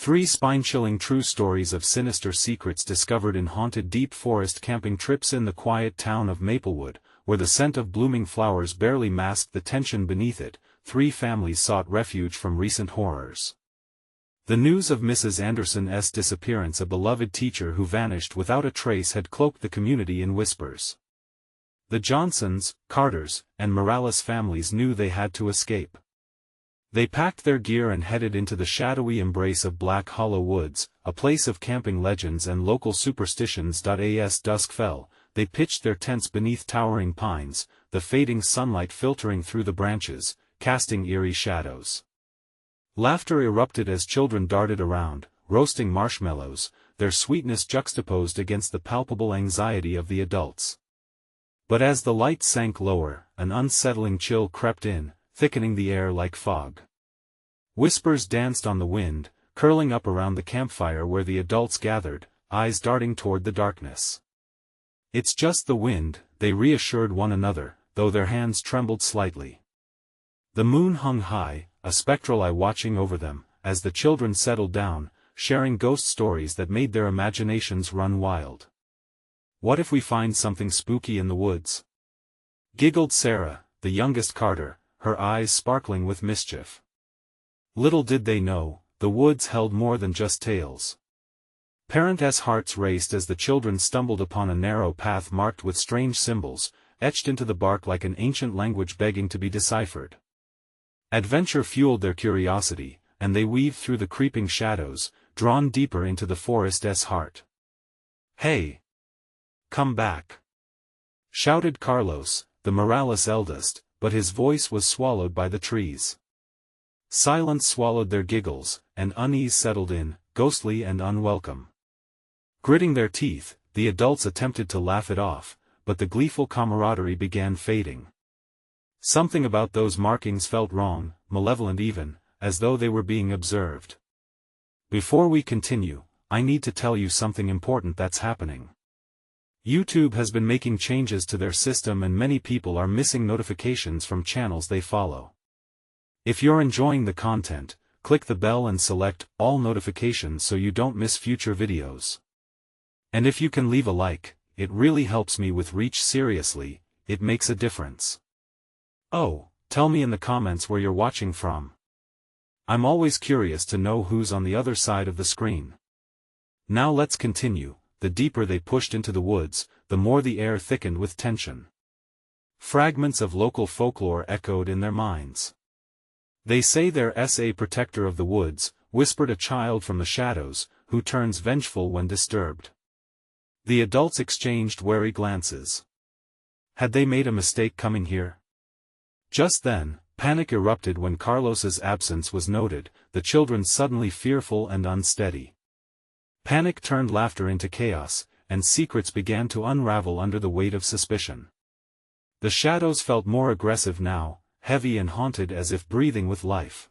3 spine-chilling true stories of sinister secrets discovered in haunted deep forest camping trips in the quiet town of Maplewood, where the scent of blooming flowers barely masked the tension beneath it. 3 families sought refuge from recent horrors. The news of Mrs. Anderson's disappearance, a beloved teacher who vanished without a trace, had cloaked the community in whispers. The Johnsons, Carters, and Morales families knew they had to escape. They packed their gear and headed into the shadowy embrace of Black Hollow Woods, a place of camping legends and local superstitions. As dusk fell, they pitched their tents beneath towering pines, the fading sunlight filtering through the branches, casting eerie shadows. Laughter erupted as children darted around, roasting marshmallows, their sweetness juxtaposed against the palpable anxiety of the adults. But as the light sank lower, an unsettling chill crept in, thickening the air like fog. Whispers danced on the wind, curling up around the campfire where the adults gathered, eyes darting toward the darkness. "It's just the wind," they reassured one another, though their hands trembled slightly. The moon hung high, a spectral eye watching over them, as the children settled down, sharing ghost stories that made their imaginations run wild. "What if we find something spooky in the woods?" giggled Sarah, the youngest Carter, her eyes sparkling with mischief. Little did they know, the woods held more than just tales. Parents' hearts raced as the children stumbled upon a narrow path marked with strange symbols, etched into the bark like an ancient language begging to be deciphered. Adventure fueled their curiosity, and they weaved through the creeping shadows, drawn deeper into the forest's heart. "Hey! Come back!" shouted Carlos, the Morales eldest, but his voice was swallowed by the trees. Silence swallowed their giggles, and unease settled in, ghostly and unwelcome. Gritting their teeth, the adults attempted to laugh it off, but the gleeful camaraderie began fading. Something about those markings felt wrong, malevolent even, as though they were being observed. Before we continue, I need to tell you something important that's happening. YouTube has been making changes to their system and many people are missing notifications from channels they follow. If you're enjoying the content, click the bell and select all notifications so you don't miss future videos. And if you can leave a like, it really helps me with reach. Seriously, it makes a difference. Oh, tell me in the comments where you're watching from. I'm always curious to know who's on the other side of the screen. Now let's continue. The deeper they pushed into the woods, the more the air thickened with tension. Fragments of local folklore echoed in their minds. "They say there's a protector of the woods," whispered a child from the shadows, who turns vengeful when disturbed. The adults exchanged wary glances. Had they made a mistake coming here? Just then, panic erupted when Carlos's absence was noted, the children suddenly fearful and unsteady. Panic turned laughter into chaos, and secrets began to unravel under the weight of suspicion. The shadows felt more aggressive now, heavy and haunted as if breathing with life.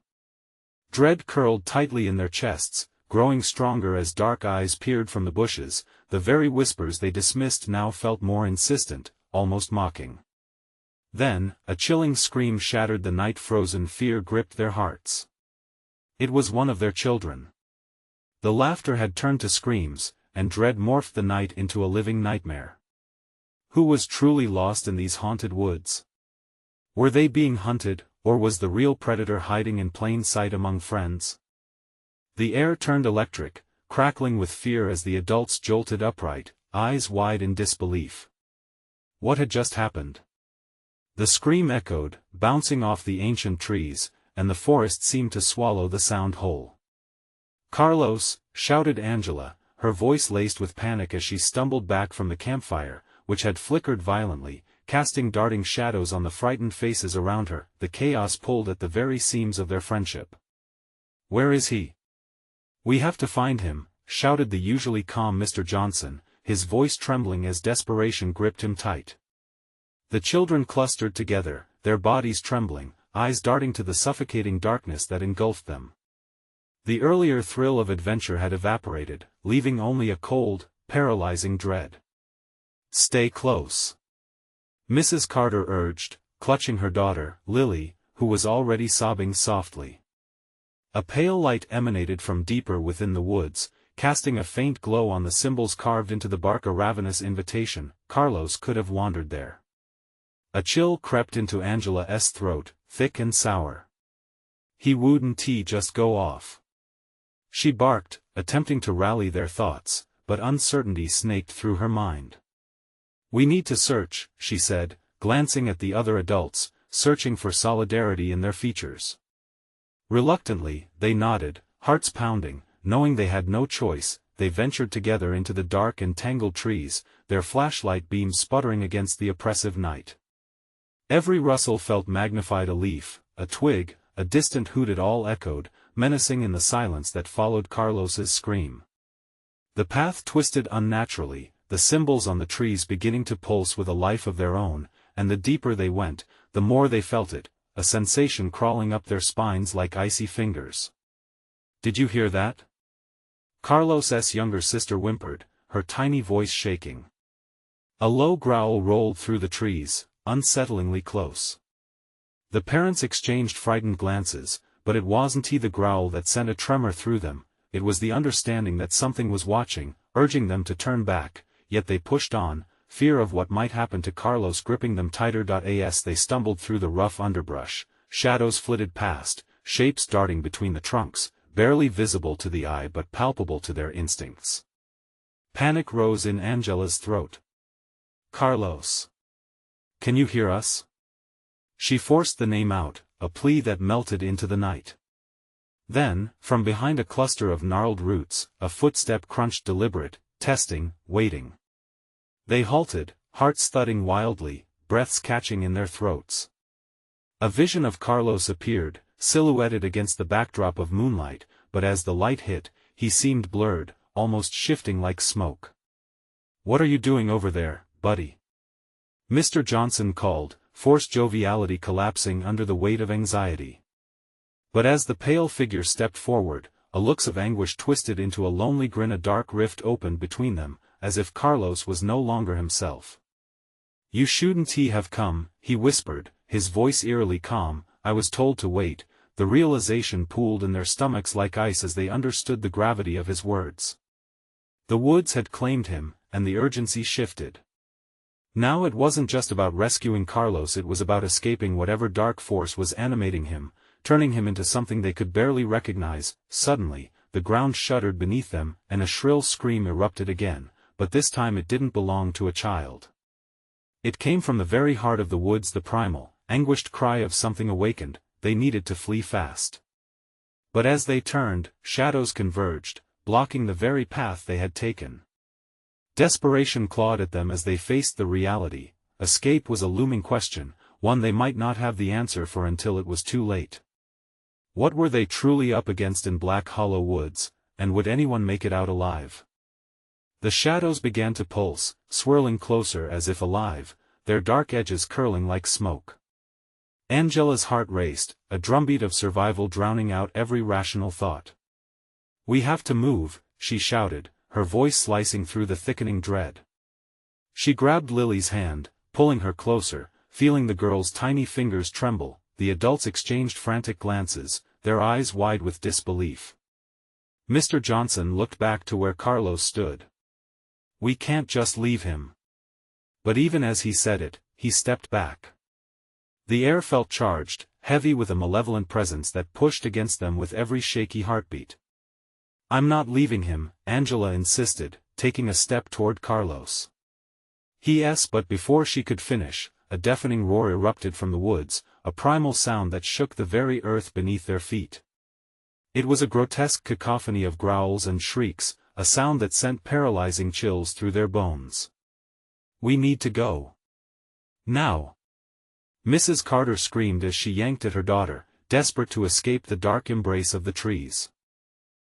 Dread curled tightly in their chests, growing stronger as dark eyes peered from the bushes. The very whispers they dismissed now felt more insistent, almost mocking. Then, a chilling scream shattered the night. Frozen fear gripped their hearts. It was one of their children. The laughter had turned to screams, and dread morphed the night into a living nightmare. Who was truly lost in these haunted woods? Were they being hunted, or was the real predator hiding in plain sight among friends? The air turned electric, crackling with fear as the adults jolted upright, eyes wide in disbelief. What had just happened? The scream echoed, bouncing off the ancient trees, and the forest seemed to swallow the sound whole. "Carlos!" shouted Angela, her voice laced with panic as she stumbled back from the campfire, which had flickered violently, casting darting shadows on the frightened faces around her. The chaos pulled at the very seams of their friendship. "Where is he?" "We have to find him," shouted the usually calm Mr. Johnson, his voice trembling as desperation gripped him tight. The children clustered together, their bodies trembling, eyes darting to the suffocating darkness that engulfed them. The earlier thrill of adventure had evaporated, leaving only a cold, paralyzing dread. "Stay close," Mrs. Carter urged, clutching her daughter, Lily, who was already sobbing softly. A pale light emanated from deeper within the woods, casting a faint glow on the symbols carved into the bark, a ravenous invitation. Carlos could have wandered there. A chill crept into Angela's throat, thick and sour. He wouldn't just go off. She barked, attempting to rally their thoughts, but uncertainty snaked through her mind. We need to search, she said, glancing at the other adults, searching for solidarity in their features. Reluctantly, they nodded, hearts pounding, knowing they had no choice. They ventured together into the dark and tangled trees, their flashlight beams sputtering against the oppressive night. Every rustle felt magnified, a leaf, a twig, a distant hoot, it all echoed, menacing in the silence that followed Carlos's scream. The path twisted unnaturally, the symbols on the trees beginning to pulse with a life of their own, and the deeper they went, the more they felt it, a sensation crawling up their spines like icy fingers. Did you hear that? Carlos's younger sister whimpered, her tiny voice shaking. A low growl rolled through the trees, unsettlingly close. The parents exchanged frightened glances, but it wasn't the growl that sent a tremor through them, it was the understanding that something was watching, urging them to turn back, yet they pushed on, fear of what might happen to Carlos gripping them tighter. As they stumbled through the rough underbrush, shadows flitted past, shapes darting between the trunks, barely visible to the eye but palpable to their instincts. Panic rose in Angela's throat. Carlos. Can you hear us? She forced the name out, a plea that melted into the night. Then, from behind a cluster of gnarled roots, a footstep crunched, deliberate, testing, waiting. They halted, hearts thudding wildly, breaths catching in their throats. A vision of Carlos appeared, silhouetted against the backdrop of moonlight, but as the light hit, he seemed blurred, almost shifting like smoke. What are you doing over there, buddy? Mr. Johnson called, forced joviality collapsing under the weight of anxiety. But as the pale figure stepped forward, a look of anguish twisted into a lonely grin, a dark rift opened between them, as if Carlos was no longer himself. You shouldn't have come, he whispered, his voice eerily calm. I was told to wait. The realization pooled in their stomachs like ice as they understood the gravity of his words. The woods had claimed him, and the urgency shifted. Now it wasn't just about rescuing Carlos, it was about escaping whatever dark force was animating him, turning him into something they could barely recognize. Suddenly, the ground shuddered beneath them, and a shrill scream erupted again, but this time it didn't belong to a child. It came from the very heart of the woods, the primal, anguished cry of something awakened. They needed to flee fast. But as they turned, shadows converged, blocking the very path they had taken. Desperation clawed at them as they faced the reality. Escape was a looming question, one they might not have the answer for until it was too late. What were they truly up against in Black Hollow Woods, and would anyone make it out alive? The shadows began to pulse, swirling closer as if alive, their dark edges curling like smoke. Angela's heart raced, a drumbeat of survival drowning out every rational thought. We have to move, she shouted, her voice slicing through the thickening dread. She grabbed Lily's hand, pulling her closer, feeling the girl's tiny fingers tremble. The adults exchanged frantic glances, their eyes wide with disbelief. Mr. Johnson looked back to where Carlos stood. We can't just leave him. But even as he said it, he stepped back. The air felt charged, heavy with a malevolent presence that pushed against them with every shaky heartbeat. I'm not leaving him, Angela insisted, taking a step toward Carlos. But before she could finish, a deafening roar erupted from the woods, a primal sound that shook the very earth beneath their feet. It was a grotesque cacophony of growls and shrieks, a sound that sent paralyzing chills through their bones. We need to go. Now. Mrs. Carter screamed as she yanked at her daughter, desperate to escape the dark embrace of the trees.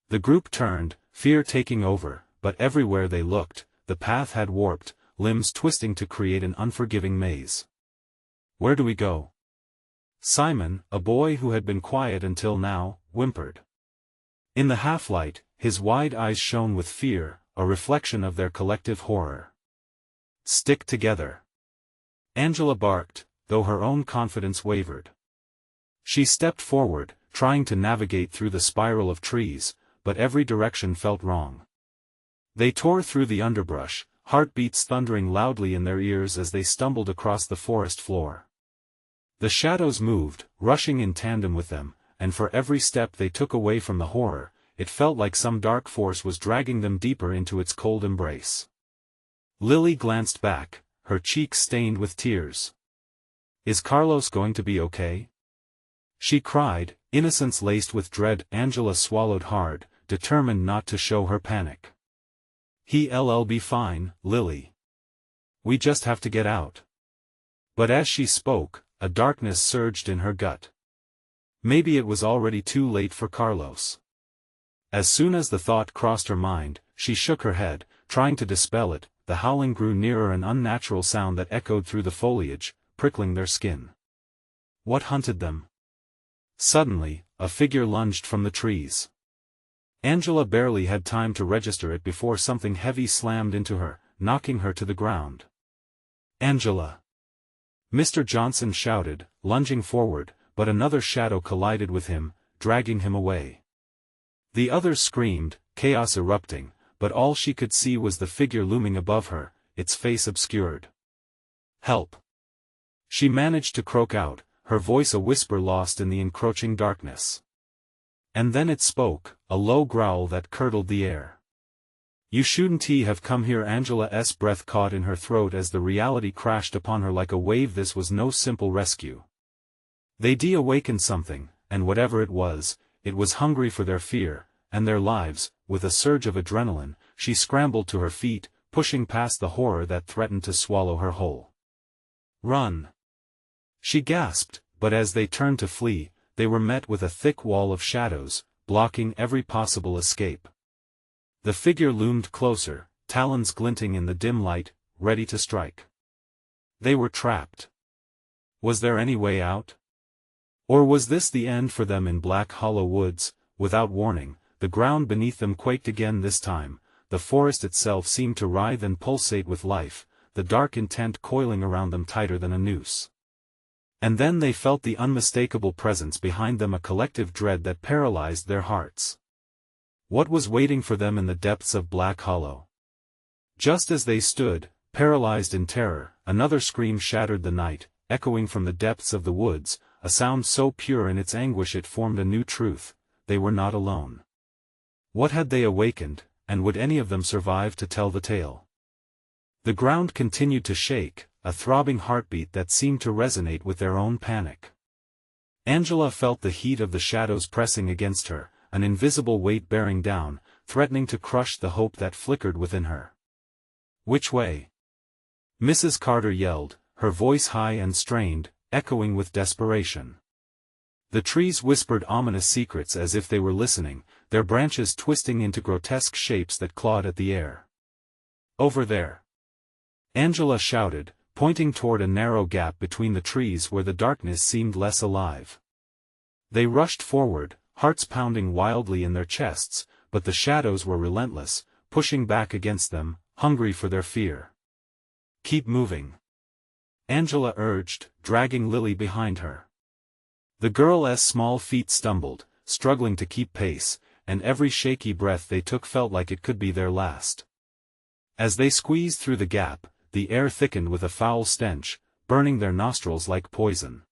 The group turned, fear taking over, but everywhere they looked, the path had warped, limbs twisting to create an unforgiving maze. Where do we go? Simon, a boy who had been quiet until now, whimpered. In the half-light, his wide eyes shone with fear, a reflection of their collective horror. Stick together. Angela barked, though her own confidence wavered. She stepped forward, trying to navigate through the spiral of trees, but every direction felt wrong. They tore through the underbrush, heartbeats thundering loudly in their ears as they stumbled across the forest floor. The shadows moved, rushing in tandem with them, and for every step they took away from the horror, it felt like some dark force was dragging them deeper into its cold embrace. Lily glanced back, her cheeks stained with tears. "Is Carlos going to be okay?" she cried, innocence laced with dread. Angela swallowed hard, determined not to show her panic. "He'll be fine, Lily. We just have to get out." But as she spoke, a darkness surged in her gut. Maybe it was already too late for Carlos. As soon as the thought crossed her mind, she shook her head, trying to dispel it. The howling grew nearer, an unnatural sound that echoed through the foliage, prickling their skin. What hunted them? Suddenly, a figure lunged from the trees. Angela barely had time to register it before something heavy slammed into her, knocking her to the ground. "Angela!" Mr. Johnson shouted, lunging forward, but another shadow collided with him, dragging him away. The others screamed, chaos erupting, but all she could see was the figure looming above her, its face obscured. "Help!" she managed to croak out, her voice a whisper lost in the encroaching darkness. And then it spoke, a low growl that curdled the air. "You shouldn't have come here." Angela's breath caught in her throat as the reality crashed upon her like a wave. This was no simple rescue. They'd awakened something, and whatever it was hungry for their fear, and their lives. With a surge of adrenaline, she scrambled to her feet, pushing past the horror that threatened to swallow her whole. "Run!" she gasped, but as they turned to flee, they were met with a thick wall of shadows, blocking every possible escape. The figure loomed closer, talons glinting in the dim light, ready to strike. They were trapped. Was there any way out? Or was this the end for them? In Black Hollow Woods, without warning, the ground beneath them quaked again. This time, the forest itself seemed to writhe and pulsate with life, the dark intent coiling around them tighter than a noose. And then they felt the unmistakable presence behind them, a collective dread that paralyzed their hearts. What was waiting for them in the depths of Black Hollow? Just as they stood, paralyzed in terror, another scream shattered the night, echoing from the depths of the woods, a sound so pure in its anguish it formed a new truth: they were not alone. What had they awakened, and would any of them survive to tell the tale? The ground continued to shake, a throbbing heartbeat that seemed to resonate with their own panic. Angela felt the heat of the shadows pressing against her, an invisible weight bearing down, threatening to crush the hope that flickered within her. "Which way?" Mrs. Carter yelled, her voice high and strained, echoing with desperation. The trees whispered ominous secrets as if they were listening, their branches twisting into grotesque shapes that clawed at the air. "Over there!" Angela shouted, pointing toward a narrow gap between the trees where the darkness seemed less alive. They rushed forward, hearts pounding wildly in their chests, but the shadows were relentless, pushing back against them, hungry for their fear. "Keep moving," Angela urged, dragging Lily behind her. The girl's small feet stumbled, struggling to keep pace, and every shaky breath they took felt like it could be their last. As they squeezed through the gap, the air thickened with a foul stench, burning their nostrils like poison.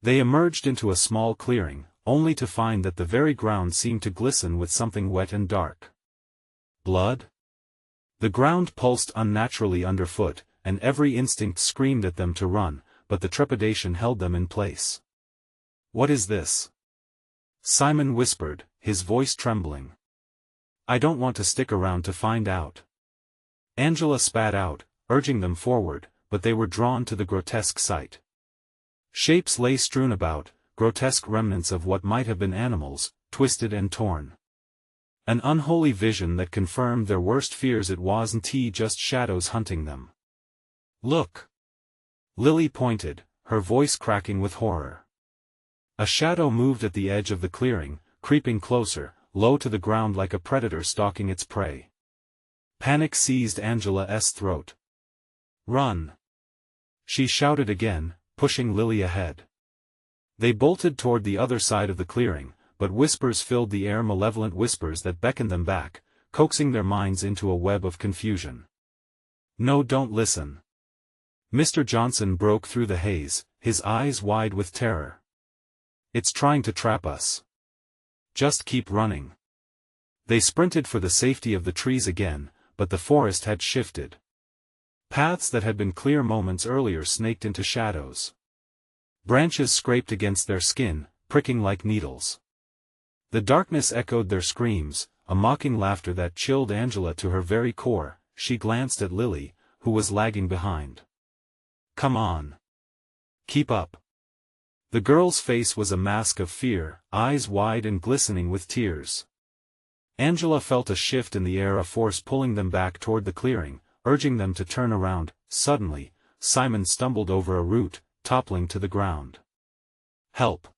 They emerged into a small clearing, only to find that the very ground seemed to glisten with something wet and dark. Blood? The ground pulsed unnaturally underfoot, and every instinct screamed at them to run, but the trepidation held them in place. "What is this?" Simon whispered, his voice trembling. "I don't want to stick around to find out." Angela spat out, urging them forward, but they were drawn to the grotesque sight. Shapes lay strewn about, grotesque remnants of what might have been animals, twisted and torn. An unholy vision that confirmed their worst fears. It wasn't just shadows hunting them. "Look!" Lily pointed, her voice cracking with horror. A shadow moved at the edge of the clearing, creeping closer, low to the ground like a predator stalking its prey. Panic seized Angela's throat. "Run!" she shouted again, pushing Lily ahead. They bolted toward the other side of the clearing, but whispers filled the air, malevolent whispers that beckoned them back, coaxing their minds into a web of confusion. "No, don't listen." Mr. Johnson broke through the haze, his eyes wide with terror. "It's trying to trap us. Just keep running." They sprinted for the safety of the trees again, but the forest had shifted. Paths that had been clear moments earlier snaked into shadows. Branches scraped against their skin, pricking like needles. The darkness echoed their screams, a mocking laughter that chilled Angela to her very core. She glanced at Lily, who was lagging behind. "Come on. Keep up." The girl's face was a mask of fear, eyes wide and glistening with tears. Angela felt a shift in the air, a force pulling them back toward the clearing, urging them to turn around. Suddenly, Simon stumbled over a root, toppling to the ground. "Help!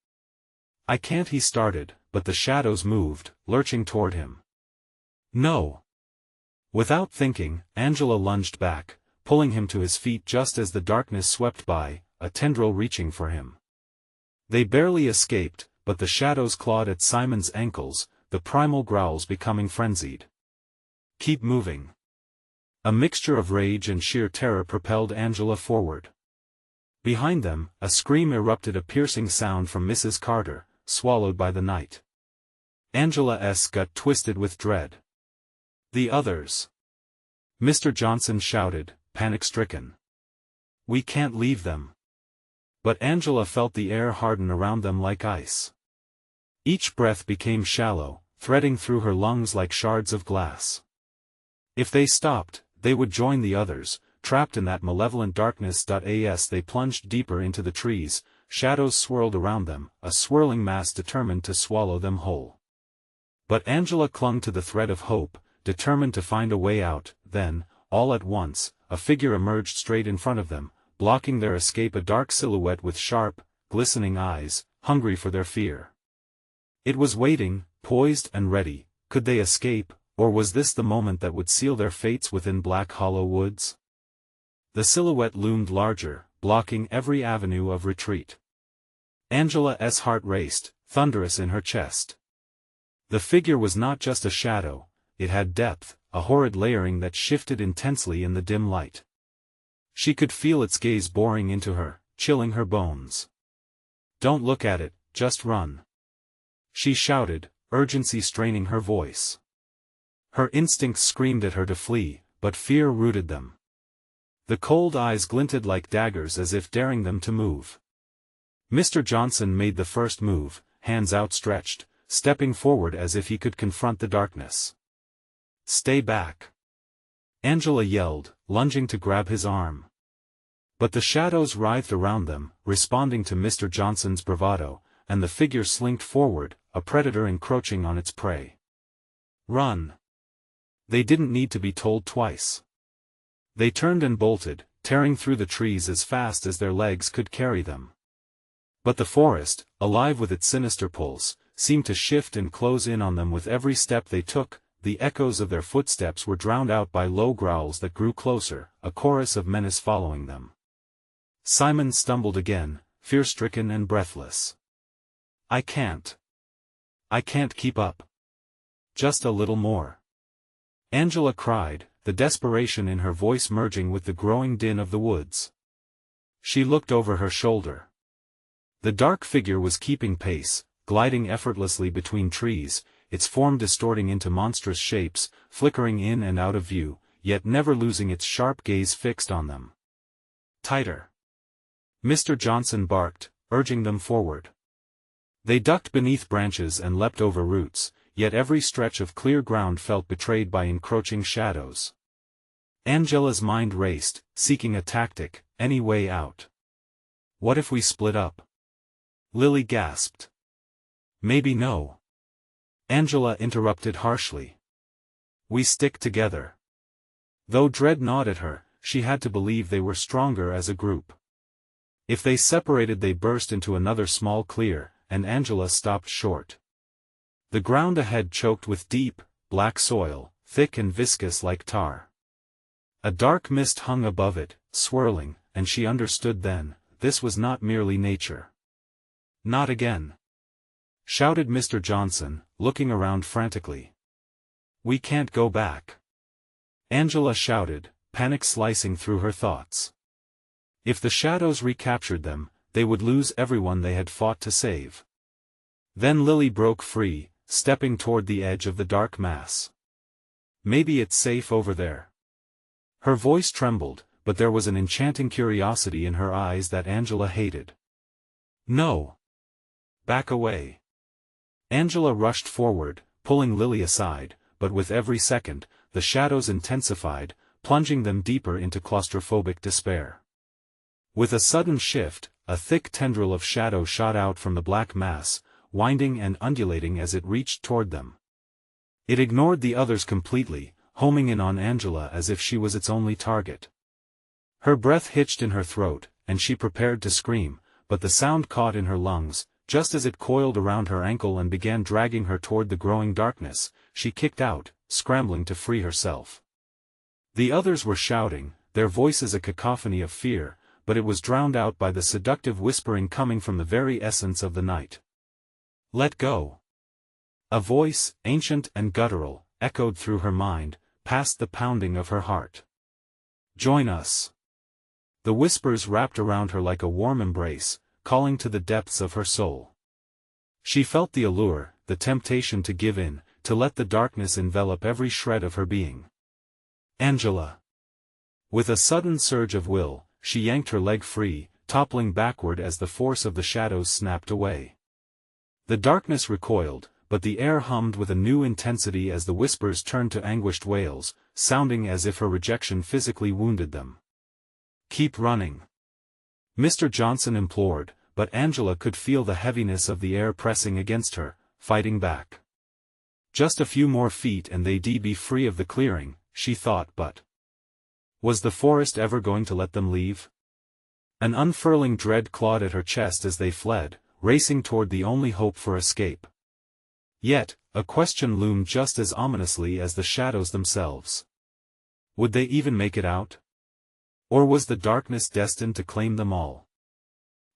I can't," he started, but the shadows moved, lurching toward him. "No!" Without thinking, Angela lunged back, pulling him to his feet just as the darkness swept by, a tendril reaching for him. They barely escaped, but the shadows clawed at Simon's ankles, the primal growls becoming frenzied. "Keep moving." A mixture of rage and sheer terror propelled Angela forward. Behind them, a scream erupted, a piercing sound from Mrs. Carter, swallowed by the night. Angela's gut twisted with dread. "The others!" Mr. Johnson shouted, panic-stricken. "We can't leave them." But Angela felt the air harden around them like ice. Each breath became shallow, threading through her lungs like shards of glass. If they stopped, they would join the others, trapped in that malevolent darkness. As they plunged deeper into the trees, shadows swirled around them, a swirling mass determined to swallow them whole. But Angela clung to the thread of hope, determined to find a way out. Then, all at once, a figure emerged straight in front of them, blocking their escape, a dark silhouette with sharp, glistening eyes, hungry for their fear. It was waiting, poised and ready. Could they escape, or was this the moment that would seal their fates within Black Hollow Woods? The silhouette loomed larger, blocking every avenue of retreat. Angela's heart raced, thunderous in her chest. The figure was not just a shadow, it had depth, a horrid layering that shifted intensely in the dim light. She could feel its gaze boring into her, chilling her bones. "Don't look at it, just run," she shouted, urgency straining her voice. Her instincts screamed at her to flee, but fear rooted them. The cold eyes glinted like daggers, as if daring them to move. Mr. Johnson made the first move, hands outstretched, stepping forward as if he could confront the darkness. "Stay back!" Angela yelled, lunging to grab his arm. But the shadows writhed around them, responding to Mr. Johnson's bravado, and the figure slinked forward, a predator encroaching on its prey. "Run!" They didn't need to be told twice. They turned and bolted, tearing through the trees as fast as their legs could carry them. But the forest, alive with its sinister pulse, seemed to shift and close in on them with every step they took. The echoes of their footsteps were drowned out by low growls that grew closer, a chorus of menace following them. Simon stumbled again, fear-stricken and breathless. I can't keep up. Just a little more." Angela cried, the desperation in her voice merging with the growing din of the woods. She looked over her shoulder. The dark figure was keeping pace, gliding effortlessly between trees, its form distorting into monstrous shapes, flickering in and out of view, yet never losing its sharp gaze fixed on them. "Tighter!" Mr. Johnson barked, urging them forward. They ducked beneath branches and leapt over roots, yet every stretch of clear ground felt betrayed by encroaching shadows. Angela's mind raced, seeking a tactic, any way out. "What if we split up?" Lily gasped. "Maybe no." Angela interrupted harshly. "We stick together." Though dread gnawed at her, she had to believe they were stronger as a group. If they separated, they burst into another small clear, and Angela stopped short. The ground ahead choked with deep, black soil, thick and viscous like tar. A dark mist hung above it, swirling, and she understood then, this was not merely nature. Not again! Shouted Mr. Johnson, looking around frantically. We can't go back! Angela shouted, panic slicing through her thoughts. If the shadows recaptured them, they would lose everyone they had fought to save. Then Lily broke free, stepping toward the edge of the dark mass. Maybe it's safe over there. Her voice trembled, but there was an enchanting curiosity in her eyes that Angela hated. No! Back away! Angela rushed forward, pulling Lily aside, but with every second, the shadows intensified, plunging them deeper into claustrophobic despair. With a sudden shift, a thick tendril of shadow shot out from the black mass, winding and undulating as it reached toward them. It ignored the others completely, homing in on Angela as if she was its only target. Her breath hitched in her throat, and she prepared to scream, but the sound caught in her lungs. Just as it coiled around her ankle and began dragging her toward the growing darkness, she kicked out, scrambling to free herself. The others were shouting, their voices a cacophony of fear, but it was drowned out by the seductive whispering coming from the very essence of the night. Let go! A voice, ancient and guttural, echoed through her mind, past the pounding of her heart. Join us! The whispers wrapped around her like a warm embrace, calling to the depths of her soul. She felt the allure, the temptation to give in, to let the darkness envelop every shred of her being. Angela! With a sudden surge of will, she yanked her leg free, toppling backward as the force of the shadows snapped away. The darkness recoiled, but the air hummed with a new intensity as the whispers turned to anguished wails, sounding as if her rejection physically wounded them. Keep running! Mr. Johnson implored, but Angela could feel the heaviness of the air pressing against her, fighting back. Just a few more feet and they'd be free of the clearing, she thought, but was the forest ever going to let them leave? An unfurling dread clawed at her chest as they fled, racing toward the only hope for escape. Yet, a question loomed just as ominously as the shadows themselves. Would they even make it out? Or was the darkness destined to claim them all?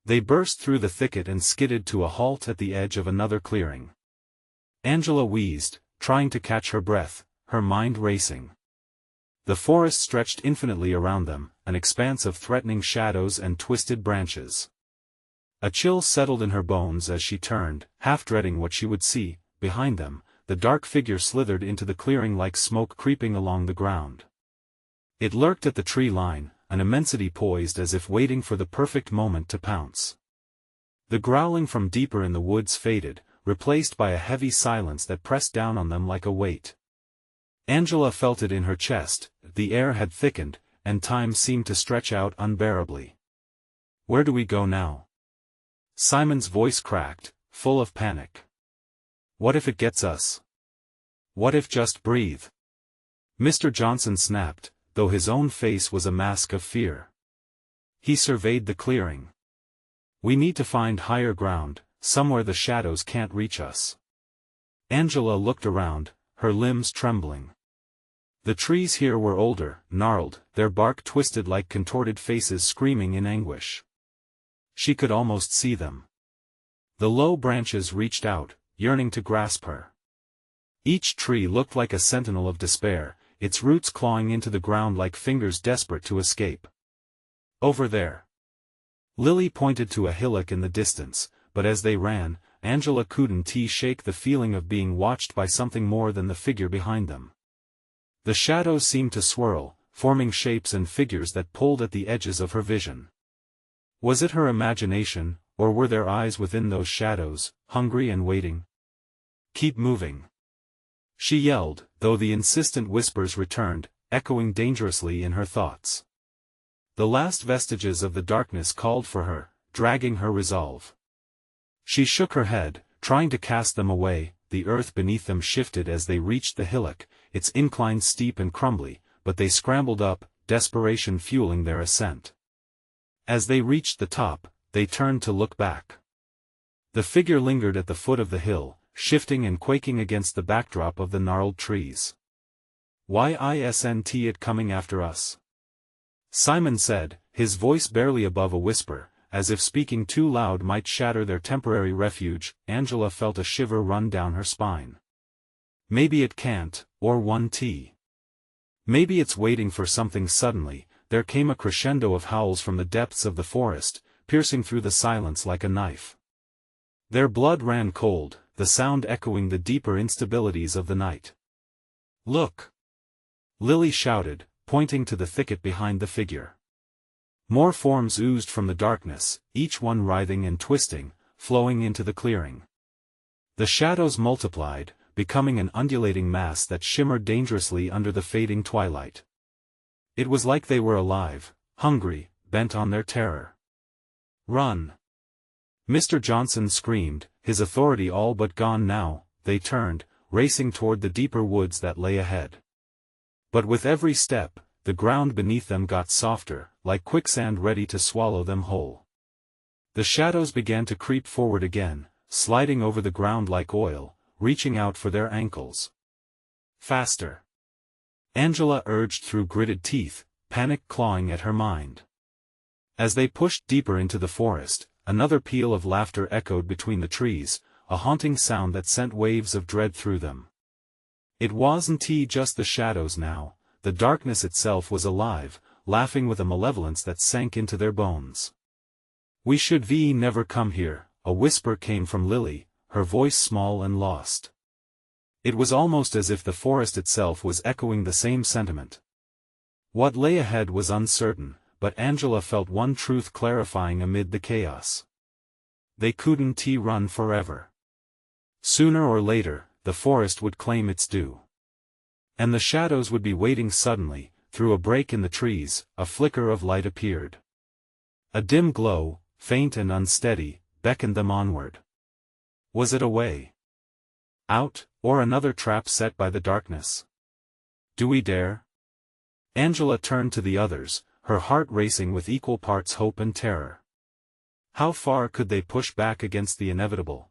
They burst through the thicket and skidded to a halt at the edge of another clearing. Angela wheezed, trying to catch her breath, her mind racing. The forest stretched infinitely around them, an expanse of threatening shadows and twisted branches. A chill settled in her bones as she turned, half dreading what she would see. Behind them, the dark figure slithered into the clearing like smoke creeping along the ground. It lurked at the tree line, an immensity poised as if waiting for the perfect moment to pounce. The growling from deeper in the woods faded, replaced by a heavy silence that pressed down on them like a weight. Angela felt it in her chest, the air had thickened, and time seemed to stretch out unbearably. Where do we go now? Simon's voice cracked, full of panic. What if it gets us? What if just breathe? Mr. Johnson snapped, though his own face was a mask of fear. He surveyed the clearing. We need to find higher ground, somewhere the shadows can't reach us. Angela looked around, her limbs trembling. The trees here were older, gnarled, their bark twisted like contorted faces screaming in anguish. She could almost see them. The low branches reached out, yearning to grasp her. Each tree looked like a sentinel of despair, its roots clawing into the ground like fingers desperate to escape. Over there. Lily pointed to a hillock in the distance, but as they ran, Angela couldn't shake the feeling of being watched by something more than the figure behind them. The shadows seemed to swirl, forming shapes and figures that pulled at the edges of her vision. Was it her imagination, or were there eyes within those shadows, hungry and waiting? Keep moving! She yelled, though the insistent whispers returned, echoing dangerously in her thoughts. The last vestiges of the darkness called for her, dragging her resolve. She shook her head, trying to cast them away. The earth beneath them shifted as they reached the hillock, its incline steep and crumbly, but they scrambled up, desperation fueling their ascent. As they reached the top, they turned to look back. The figure lingered at the foot of the hill, shifting and quaking against the backdrop of the gnarled trees. Why isn't it coming after us? Simon said, his voice barely above a whisper, as if speaking too loud might shatter their temporary refuge. Angela felt a shiver run down her spine. Maybe it can't, or 1T. Maybe it's waiting for something. Suddenly, there came a crescendo of howls from the depths of the forest, piercing through the silence like a knife. Their blood ran cold, the sound echoing the deeper instabilities of the night. "Look!" Lily shouted, pointing to the thicket behind the figure. More forms oozed from the darkness, each one writhing and twisting, flowing into the clearing. The shadows multiplied, becoming an undulating mass that shimmered dangerously under the fading twilight. It was like they were alive, hungry, bent on their terror. "Run!" Mr. Johnson screamed, his authority all but gone now. They turned, racing toward the deeper woods that lay ahead. But with every step, the ground beneath them got softer, like quicksand ready to swallow them whole. The shadows began to creep forward again, sliding over the ground like oil, reaching out for their ankles. "Faster!" Angela urged through gritted teeth, panic clawing at her mind. As they pushed deeper into the forest, another peal of laughter echoed between the trees, a haunting sound that sent waves of dread through them. It wasn't just the shadows now, the darkness itself was alive, laughing with a malevolence that sank into their bones. "We should never come here," a whisper came from Lily, her voice small and lost. It was almost as if the forest itself was echoing the same sentiment. What lay ahead was uncertain, but Angela felt one truth clarifying amid the chaos. They couldn't run forever. Sooner or later, the forest would claim its due. And the shadows would be waiting. Suddenly, through a break in the trees, a flicker of light appeared. A dim glow, faint and unsteady, beckoned them onward. Was it a way out, or another trap set by the darkness? "Do we dare?" Angela turned to the others, her heart racing with equal parts hope and terror. How far could they push back against the inevitable?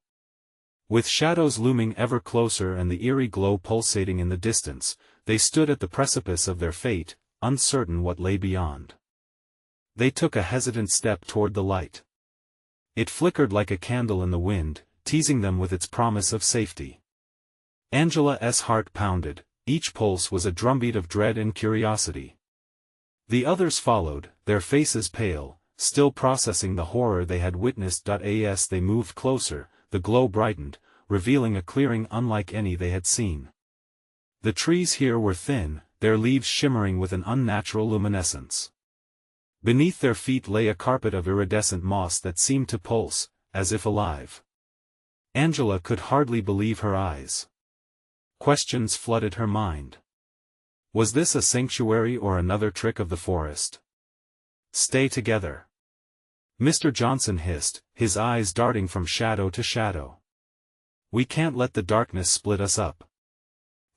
With shadows looming ever closer and the eerie glow pulsating in the distance, they stood at the precipice of their fate, uncertain what lay beyond. They took a hesitant step toward the light. It flickered like a candle in the wind, teasing them with its promise of safety. Angela's heart pounded, each pulse was a drumbeat of dread and curiosity. The others followed, their faces pale, still processing the horror they had witnessed. As they moved closer, the glow brightened, revealing a clearing unlike any they had seen. The trees here were thin, their leaves shimmering with an unnatural luminescence. Beneath their feet lay a carpet of iridescent moss that seemed to pulse, as if alive. Angela could hardly believe her eyes. Questions flooded her mind. Was this a sanctuary or another trick of the forest? "Stay together," Mr. Johnson hissed, his eyes darting from shadow to shadow. "We can't let the darkness split us up."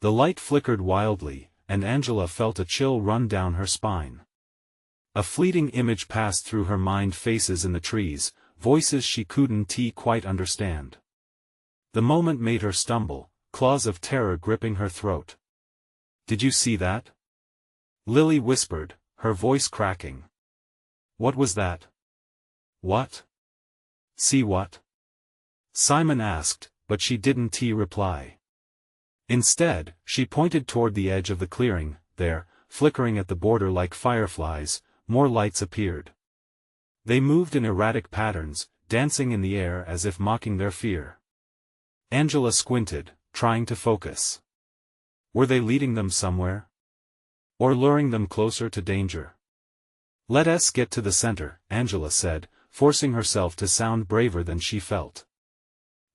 The light flickered wildly, and Angela felt a chill run down her spine. A fleeting image passed through her mind, faces in the trees, voices she couldn't quite understand. The moment made her stumble, claws of terror gripping her throat. "Did you see that?" Lily whispered, her voice cracking. "What was that?" "What?" "See what?" Simon asked, but she didn't reply. Instead, she pointed toward the edge of the clearing. There, flickering at the border like fireflies, more lights appeared. They moved in erratic patterns, dancing in the air as if mocking their fear. Angela squinted, trying to focus. Were they leading them somewhere? Or luring them closer to danger? "Let us get to the center," Angela said, forcing herself to sound braver than she felt.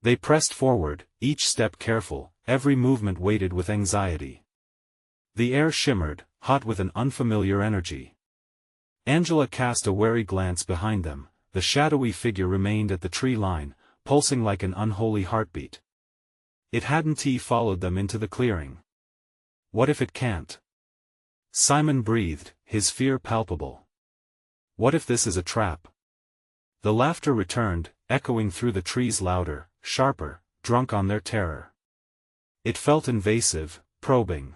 They pressed forward, each step careful, every movement weighted with anxiety. The air shimmered, hot with an unfamiliar energy. Angela cast a wary glance behind them. The shadowy figure remained at the tree line, pulsing like an unholy heartbeat. It hadn't followed them into the clearing. What if it can't? Simon breathed, his fear palpable. What if this is a trap? The laughter returned, echoing through the trees louder, sharper, drunk on their terror. It felt invasive, probing.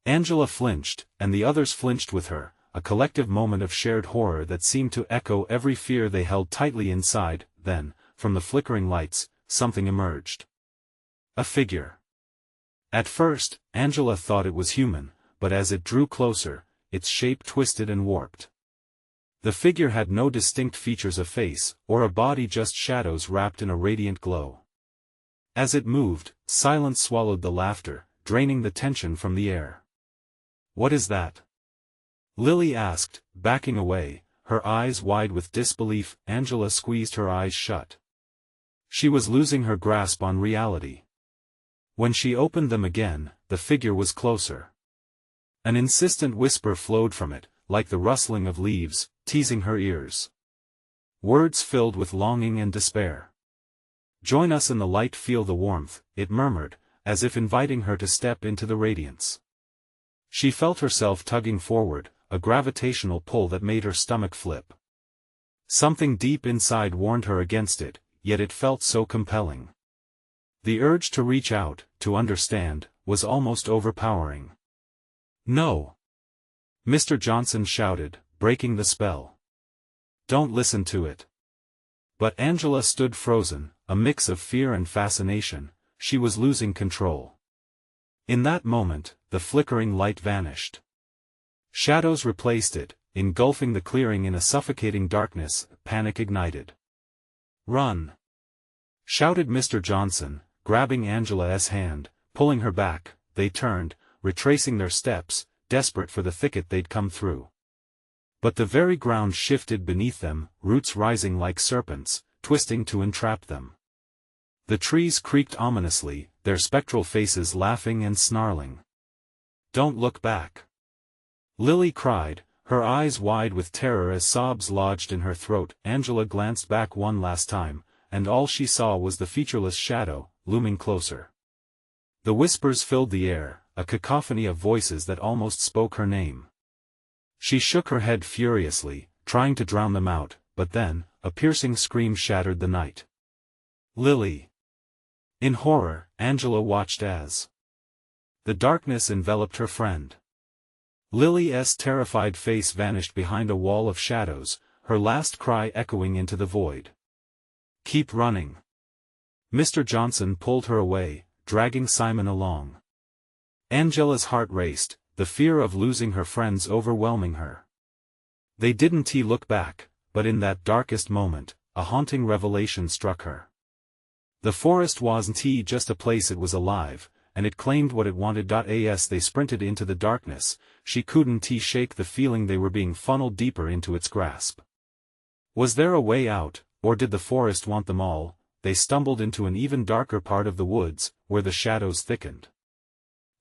Angela flinched, and the others flinched with her, a collective moment of shared horror that seemed to echo every fear they held tightly inside. Then, from the flickering lights, something emerged. A figure. At first, Angela thought it was human, but as it drew closer, its shape twisted and warped. The figure had no distinct features of face, or a body, just shadows wrapped in a radiant glow. As it moved, silence swallowed the laughter, draining the tension from the air. "What is that?" Lily asked, backing away, her eyes wide with disbelief. Angela squeezed her eyes shut. She was losing her grasp on reality. When she opened them again, the figure was closer. An insistent whisper flowed from it, like the rustling of leaves, teasing her ears. Words filled with longing and despair. "Join us in the light, feel the warmth," it murmured, as if inviting her to step into the radiance. She felt herself tugging forward, a gravitational pull that made her stomach flip. Something deep inside warned her against it, yet it felt so compelling. The urge to reach out, to understand, was almost overpowering. "No!" Mr. Johnson shouted, breaking the spell. "Don't listen to it." But Angela stood frozen, a mix of fear and fascination. She was losing control. In that moment, the flickering light vanished. Shadows replaced it, engulfing the clearing in a suffocating darkness. Panic ignited. "Run!" shouted Mr. Johnson, grabbing Angela's hand, pulling her back. They turned, retracing their steps, desperate for the thicket they'd come through. But the very ground shifted beneath them, roots rising like serpents, twisting to entrap them. The trees creaked ominously, their spectral faces laughing and snarling. "Don't look back!" Lily cried, her eyes wide with terror as sobs lodged in her throat. Angela glanced back one last time, and all she saw was the featureless shadow, looming closer. The whispers filled the air, a cacophony of voices that almost spoke her name. She shook her head furiously, trying to drown them out, but then, a piercing scream shattered the night. "Lily!" In horror, Angela watched as the darkness enveloped her friend. Lily's terrified face vanished behind a wall of shadows, her last cry echoing into the void. "Keep running!" Mr. Johnson pulled her away, dragging Simon along. Angela's heart raced, the fear of losing her friends overwhelming her. They didn't look back, but in that darkest moment, a haunting revelation struck her. The forest wasn't just a place, it was alive, and it claimed what it wanted. As they sprinted into the darkness, she couldn't shake the feeling they were being funneled deeper into its grasp. Was there a way out, or did the forest want them all? They stumbled into an even darker part of the woods, where the shadows thickened.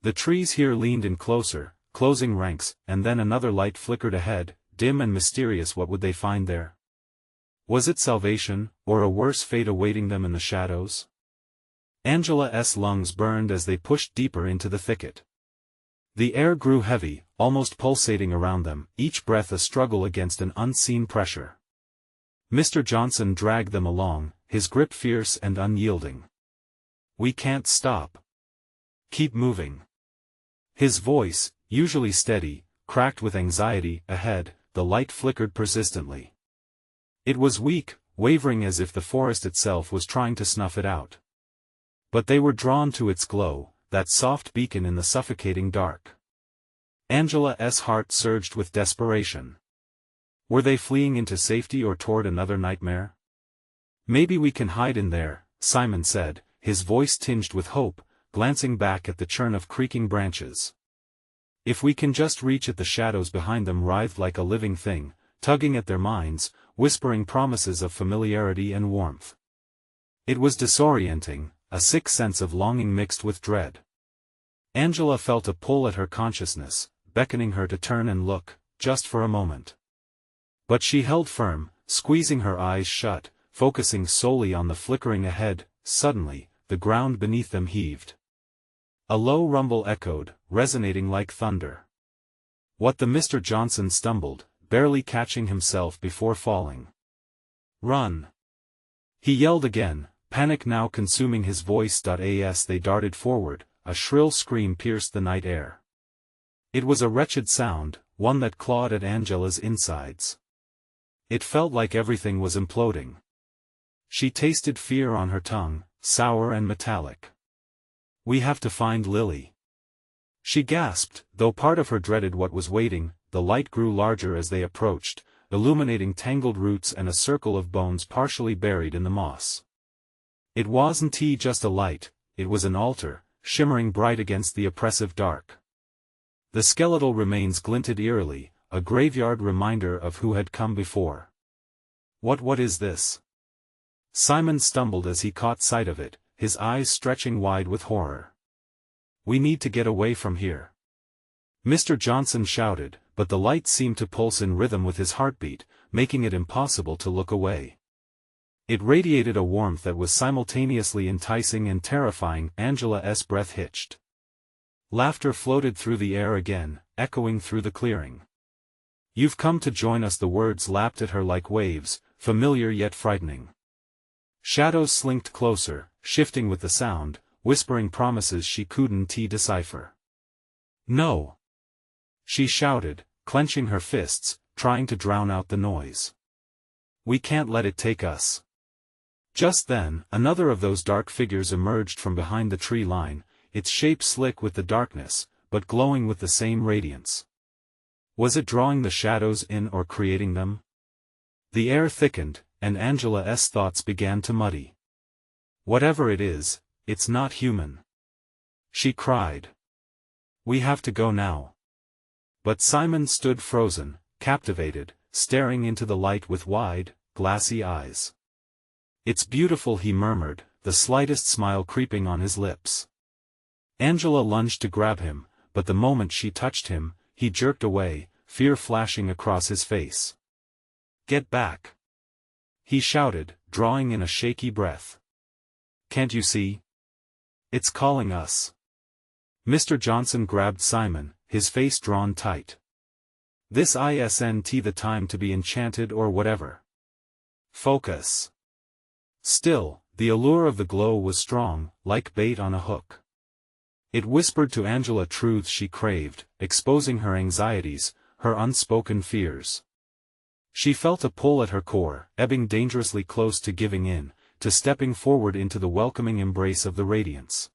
The trees here leaned in closer, closing ranks, and then another light flickered ahead, dim and mysterious. What would they find there? Was it salvation, or a worse fate awaiting them in the shadows? Angela's lungs burned as they pushed deeper into the thicket. The air grew heavy, almost pulsating around them, each breath a struggle against an unseen pressure. Mr. Johnson dragged them along, his grip fierce and unyielding. "We can't stop. Keep moving." His voice, usually steady, cracked with anxiety. Ahead, the light flickered persistently. It was weak, wavering as if the forest itself was trying to snuff it out. But they were drawn to its glow, that soft beacon in the suffocating dark. Angela's heart surged with desperation. Were they fleeing into safety or toward another nightmare? "Maybe we can hide in there," Simon said, his voice tinged with hope, glancing back at the churn of creaking branches. "If we can just reach it." The shadows behind them writhed like a living thing, tugging at their minds, whispering promises of familiarity and warmth. It was disorienting, a sick sense of longing mixed with dread. Angela felt a pull at her consciousness, beckoning her to turn and look, just for a moment. But she held firm, squeezing her eyes shut, focusing solely on the flickering ahead. Suddenly, the ground beneath them heaved. A low rumble echoed, resonating like thunder. "What the?" Mr. Johnson stumbled, barely catching himself before falling. "Run!" he yelled again, panic now consuming his voice. As they darted forward, a shrill scream pierced the night air. It was a wretched sound, one that clawed at Angela's insides. It felt like everything was imploding. She tasted fear on her tongue, sour and metallic. "We have to find Lily," she gasped, though part of her dreaded what was waiting. The light grew larger as they approached, illuminating tangled roots and a circle of bones partially buried in the moss. It wasn't just a light, it was an altar, shimmering bright against the oppressive dark. The skeletal remains glinted eerily, a graveyard reminder of who had come before. What is this?" Simon stumbled as he caught sight of it, his eyes stretching wide with horror. "We need to get away from here," Mr. Johnson shouted, but the light seemed to pulse in rhythm with his heartbeat, making it impossible to look away. It radiated a warmth that was simultaneously enticing and terrifying. Angela's breath hitched. Laughter floated through the air again, echoing through the clearing. "You've come to join us." The words lapped at her like waves, familiar yet frightening. Shadows slinked closer, shifting with the sound, whispering promises she couldn't decipher. "No!" she shouted, clenching her fists, trying to drown out the noise. "We can't let it take us." Just then, another of those dark figures emerged from behind the tree line, its shape slick with the darkness, but glowing with the same radiance. Was it drawing the shadows in or creating them? The air thickened, and Angela's thoughts began to muddy. "Whatever it is, it's not human," she cried. "We have to go now." But Simon stood frozen, captivated, staring into the light with wide, glassy eyes. "It's beautiful," he murmured, the slightest smile creeping on his lips. Angela lunged to grab him, but the moment she touched him, he jerked away, fear flashing across his face. "Get back!" he shouted, drawing in a shaky breath. "Can't you see? It's calling us." Mr. Johnson grabbed Simon, his face drawn tight. "This isn't the time to be enchanted or whatever. Focus." Still, the allure of the glow was strong, like bait on a hook. It whispered to Angela truths she craved, exposing her anxieties, her unspoken fears. She felt a pull at her core, ebbing dangerously close to giving in, to stepping forward into the welcoming embrace of the radiance.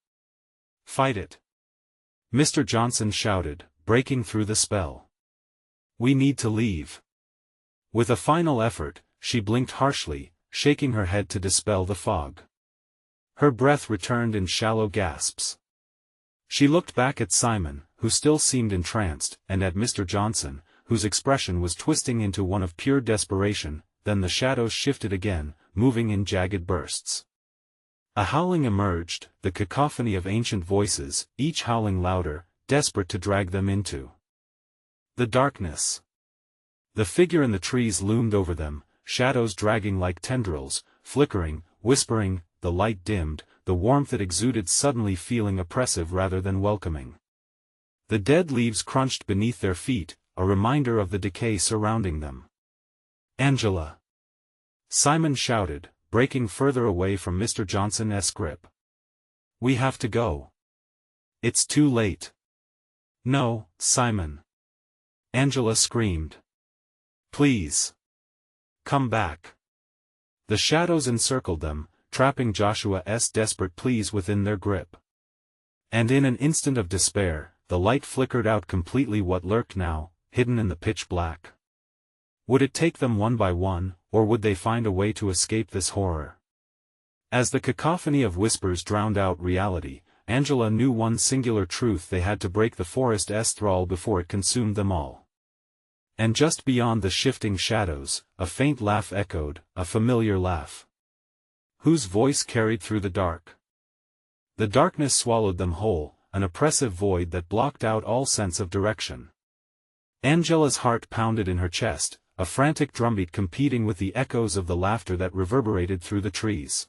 "Fight it!" Mr. Johnson shouted, breaking through the spell. "We need to leave." With a final effort, she blinked harshly, shaking her head to dispel the fog. Her breath returned in shallow gasps. She looked back at Simon, who still seemed entranced, and at Mr. Johnson, whose expression was twisting into one of pure desperation. Then the shadows shifted again, moving in jagged bursts. A howling emerged, the cacophony of ancient voices, each howling louder, desperate to drag them into the darkness. The figure in the trees loomed over them, shadows dragging like tendrils, flickering, whispering. The light dimmed, the warmth it exuded suddenly feeling oppressive rather than welcoming. The dead leaves crunched beneath their feet, a reminder of the decay surrounding them. "Angela!" Simon shouted, breaking further away from Mr. Johnson's grip. "We have to go. It's too late." "No, Simon!" Angela screamed. "Please! Come back!" The shadows encircled them, trapping Joshua's desperate pleas within their grip. And in an instant of despair, the light flickered out completely. What lurked now, hidden in the pitch black? Would it take them one by one, or would they find a way to escape this horror? As the cacophony of whispers drowned out reality, Angela knew one singular truth: they had to break the forest's thrall before it consumed them all. And just beyond the shifting shadows, a faint laugh echoed, a familiar laugh. Whose voice carried through the dark? The darkness swallowed them whole, an oppressive void that blocked out all sense of direction. Angela's heart pounded in her chest, a frantic drumbeat competing with the echoes of the laughter that reverberated through the trees.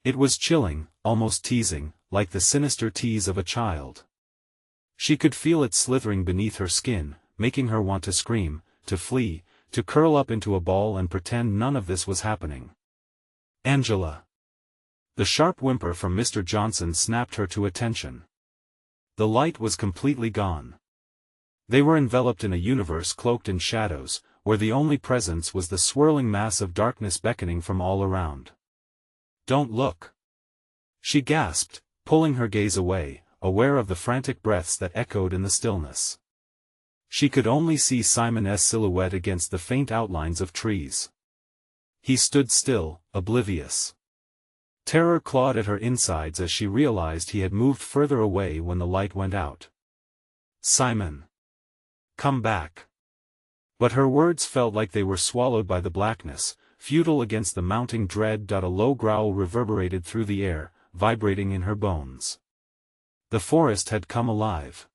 It was chilling, almost teasing, like the sinister tease of a child. She could feel it slithering beneath her skin, making her want to scream, to flee, to curl up into a ball and pretend none of this was happening. "Angela!" The sharp whimper from Mr. Johnson snapped her to attention. The light was completely gone. They were enveloped in a universe cloaked in shadows, where the only presence was the swirling mass of darkness beckoning from all around. "Don't look!" she gasped, pulling her gaze away, aware of the frantic breaths that echoed in the stillness. She could only see Simon's silhouette against the faint outlines of trees. He stood still, oblivious. Terror clawed at her insides as she realized he had moved further away when the light went out. "Simon! Come back!" But her words felt like they were swallowed by the blackness, futile against the mounting dread. A low growl reverberated through the air, vibrating in her bones. The forest had come alive.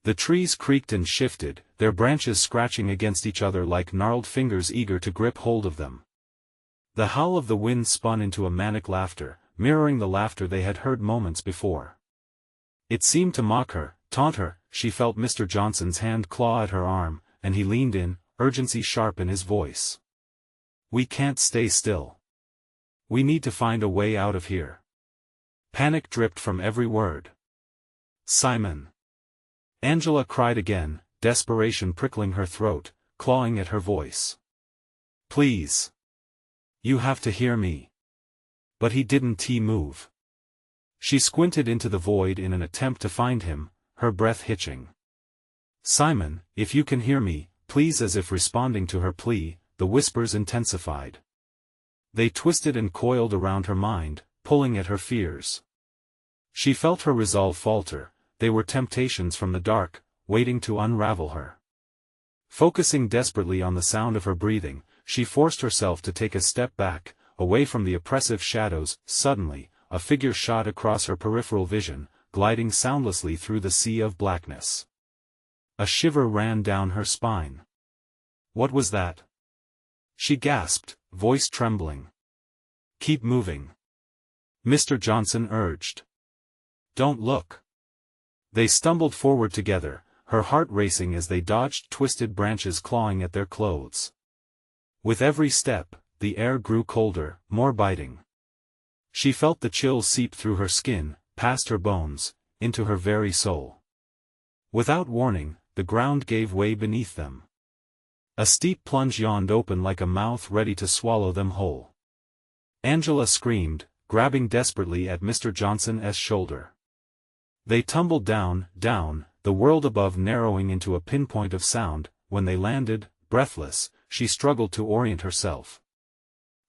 The trees creaked and shifted, their branches scratching against each other like gnarled fingers eager to grip hold of them. The howl of the wind spun into a manic laughter, mirroring the laughter they had heard moments before. It seemed to mock her, taunt her. She felt Mr. Johnson's hand claw at her arm, and he leaned in, urgency sharp in his voice. "We can't stay still. We need to find a way out of here." Panic dripped from every word. "Simon!" Angela cried again, desperation prickling her throat, clawing at her voice. "Please! You have to hear me." But he didn't move. She squinted into the void in an attempt to find him, her breath hitching. "Simon, if you can hear me, please." As if responding to her plea, the whispers intensified. They twisted and coiled around her mind, pulling at her fears. She felt her resolve falter. They were temptations from the dark, waiting to unravel her. Focusing desperately on the sound of her breathing, she forced herself to take a step back, away from the oppressive shadows. Suddenly, a figure shot across her peripheral vision, gliding soundlessly through the sea of blackness. A shiver ran down her spine. "What was that?" she gasped, voice trembling. "Keep moving," Mr. Johnson urged. "Don't look." They stumbled forward together, her heart racing as they dodged twisted branches clawing at their clothes. With every step, the air grew colder, more biting. She felt the chill seep through her skin, past her bones, into her very soul. Without warning, the ground gave way beneath them. A steep plunge yawned open like a mouth ready to swallow them whole. Angela screamed, grabbing desperately at Mr. Johnson's shoulder. They tumbled down, the world above narrowing into a pinpoint of sound. When they landed, breathless, she struggled to orient herself.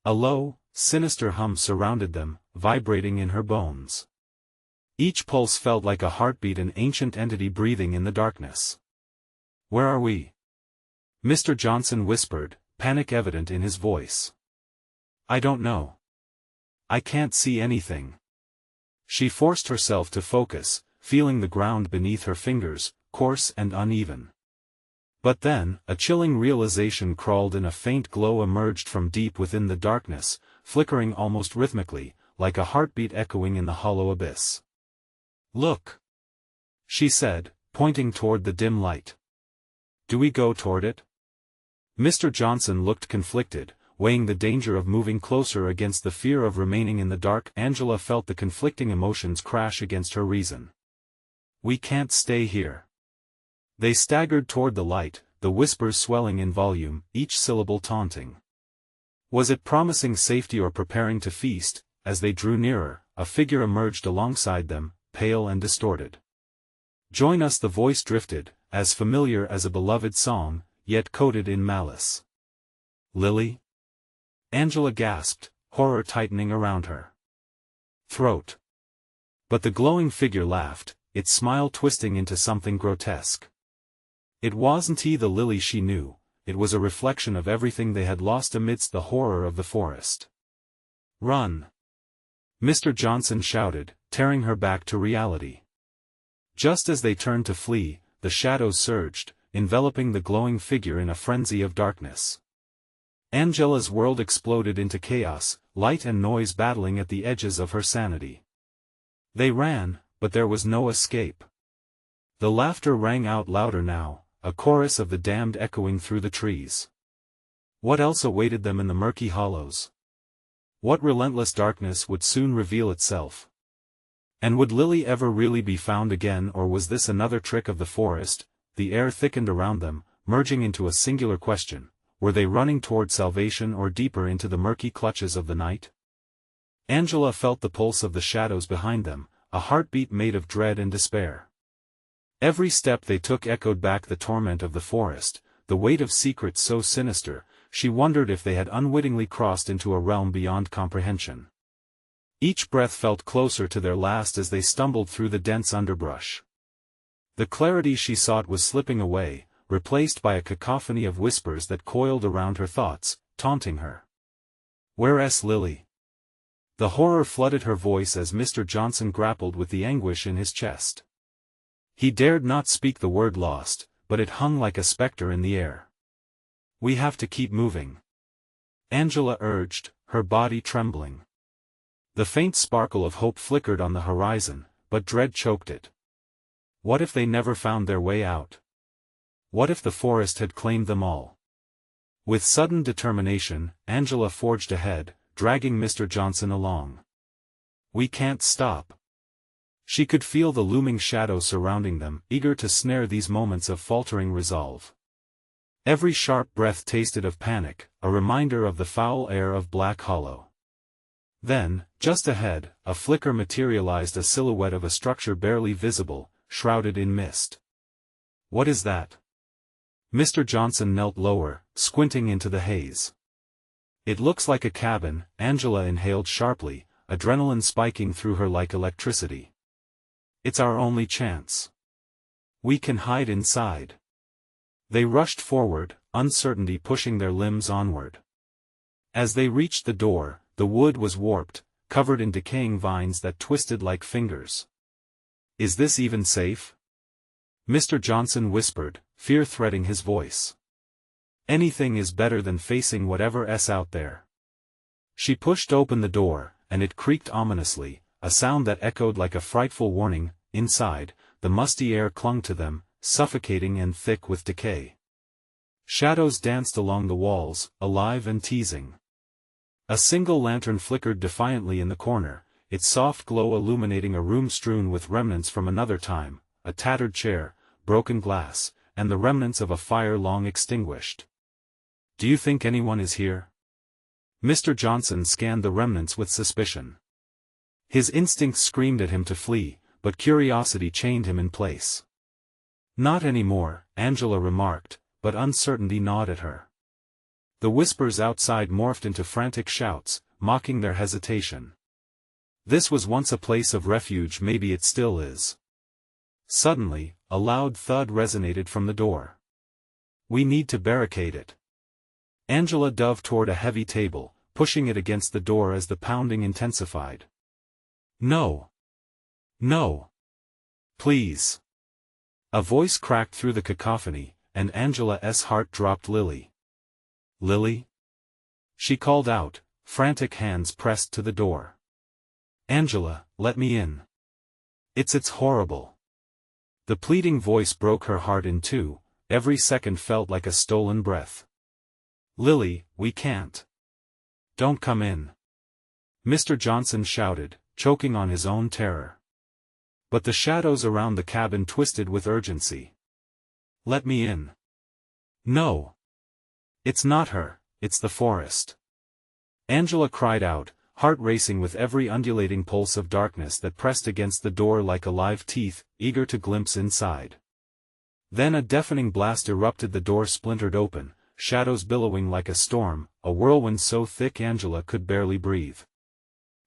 A low, sinister hum surrounded them, vibrating in her bones. Each pulse felt like a heartbeat, an ancient entity breathing in the darkness. "Where are we?" Mr. Johnson whispered, panic evident in his voice. "I don't know. I can't see anything." She forced herself to focus, feeling the ground beneath her fingers, coarse and uneven. But then, a chilling realization crawled in. A faint glow emerged from deep within the darkness, flickering almost rhythmically, like a heartbeat echoing in the hollow abyss. "Look," she said, pointing toward the dim light. "Do we go toward it?" Mr. Johnson looked conflicted, weighing the danger of moving closer against the fear of remaining in the dark. Angela felt the conflicting emotions crash against her reason. "We can't stay here." They staggered toward the light, the whispers swelling in volume, each syllable taunting. Was it promising safety or preparing to feast? As they drew nearer, a figure emerged alongside them, pale and distorted. "Join us," the voice drifted, as familiar as a beloved song, yet coated in malice. "Lily?" Angela gasped, horror tightening around her throat. But the glowing figure laughed, its smile twisting into something grotesque. It wasn't the Lily she knew, it was a reflection of everything they had lost amidst the horror of the forest. "Run!" Mr. Johnson shouted, tearing her back to reality. Just as they turned to flee, the shadows surged, enveloping the glowing figure in a frenzy of darkness. Angela's world exploded into chaos, light and noise battling at the edges of her sanity. They ran, but there was no escape. The laughter rang out louder now, a chorus of the damned echoing through the trees. What else awaited them in the murky hollows? What relentless darkness would soon reveal itself? And would Lily ever really be found again, or was this another trick of the forest, the air thickened around them, merging into a singular question: were they running toward salvation or deeper into the murky clutches of the night? Angela felt the pulse of the shadows behind them, a heartbeat made of dread and despair. Every step they took echoed back the torment of the forest, the weight of secrets so sinister. She wondered if they had unwittingly crossed into a realm beyond comprehension. Each breath felt closer to their last as they stumbled through the dense underbrush. The clarity she sought was slipping away, replaced by a cacophony of whispers that coiled around her thoughts, taunting her. "Where's Lily?" The horror flooded her voice as Mr. Johnson grappled with the anguish in his chest. He dared not speak the word lost, but it hung like a specter in the air. "We have to keep moving," Angela urged, her body trembling. The faint sparkle of hope flickered on the horizon, but dread choked it. What if they never found their way out? What if the forest had claimed them all? With sudden determination, Angela forged ahead, dragging Mr. Johnson along. "We can't stop." She could feel the looming shadow surrounding them, eager to snare these moments of faltering resolve. Every sharp breath tasted of panic, a reminder of the foul air of Black Hollow. Then, just ahead, a flicker materialized, a silhouette of a structure barely visible, shrouded in mist. "What is that?" Mr. Johnson knelt lower, squinting into the haze. "It looks like a cabin," Angela inhaled sharply, adrenaline spiking through her like electricity. "It's our only chance. We can hide inside." They rushed forward, uncertainty pushing their limbs onward. As they reached the door, the wood was warped, covered in decaying vines that twisted like fingers. "Is this even safe?" Mr. Johnson whispered, fear threading his voice. "Anything is better than facing whatever's out there." She pushed open the door, and it creaked ominously, a sound that echoed like a frightful warning. Inside, the musty air clung to them, suffocating and thick with decay. Shadows danced along the walls, alive and teasing. A single lantern flickered defiantly in the corner, its soft glow illuminating a room strewn with remnants from another time, a tattered chair, broken glass, and the remnants of a fire long extinguished. "Do you think anyone is here?" Mr. Johnson scanned the remnants with suspicion. His instincts screamed at him to flee, but curiosity chained him in place. "Not anymore," Angela remarked, but uncertainty gnawed at her. The whispers outside morphed into frantic shouts, mocking their hesitation. This was once a place of refuge, maybe it still is. Suddenly, a loud thud resonated from the door. "We need to barricade it." Angela dove toward a heavy table, pushing it against the door as the pounding intensified. "No. No. Please." A voice cracked through the cacophony, and Angela's heart dropped. "Lily. Lily?" She called out, frantic hands pressed to the door. "Angela, let me in. It's horrible." The pleading voice broke her heart in two, every second felt like a stolen breath. "Lily, we can't. Don't come in," Mr. Johnson shouted, choking on his own terror. But the shadows around the cabin twisted with urgency. "Let me in." "No. It's not her, it's the forest." Angela cried out, heart racing with every undulating pulse of darkness that pressed against the door like alive teeth, eager to glimpse inside. Then a deafening blast erupted, the door splintered open, shadows billowing like a storm, a whirlwind so thick Angela could barely breathe.